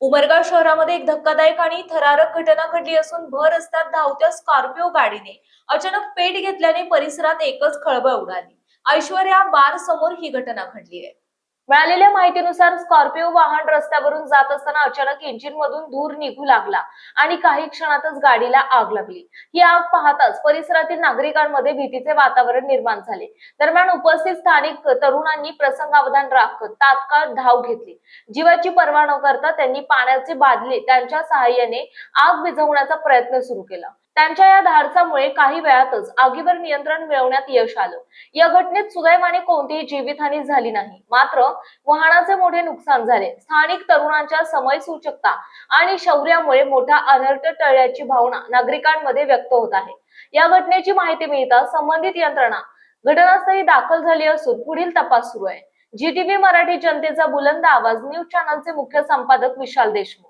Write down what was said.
उमरगा शहरामध्ये एक धक्कादायक आणि थरारक घटना घडली असून भर रस्त्यात धावत्या स्कॉर्पिओ गाडीने अचानक पेट घेतल्याने परिसरात एकच खळबळ उडाली। ऐश्वर्या बार समोर ही घटना घडली आहे। मिळालेल्या माहितीनुसार स्कॉर्पिओ वाहन रस्त्यावरून जात असताना अचानक इंजिन मधून धूर निघू लागला आणि काही क्षणातच गाडीला आग लागली। ही आग पाहताच परिसरातील नागरिकांमध्ये भीतीचे वातावरण निर्माण झाले। दरम्यान उपस्थित स्थानिक तरुणांनी प्रसंगावधान राखत तात्काळ धाव घेतली। जीवाची पर्वा न करता त्यांनी पाण्याचे बादली त्यांच्या सहाय्याने आग विझवण्याचा प्रयत्न सुरू केला। त्यांच्या या धाडसामुळे काही वेळातच आगीवर नियंत्रण मिळवण्यात यश आलं। या घटनेत सुदैवाने कोणतीही जीवितहानी झाली नाही, मात्र वाहनाचे मोठे नुकसान झाले। स्थानिक तरुणांच्या समयसूचकता आणि शौर्यामुळे मोठा अनर्थ टळल्याची भावना नागरिकांमध्ये व्यक्त होत आहे। या घटनेची माहिती मिळताच संबंधित यंत्रणा घटनास्थळी दाखल झाली असून पुढील तपास सुरू आहे। जीटीव्ही मराठी जनतेचा बुलंद आवाज न्यूज चॅनलचे मुख्य संपादक विशाल देशमुख।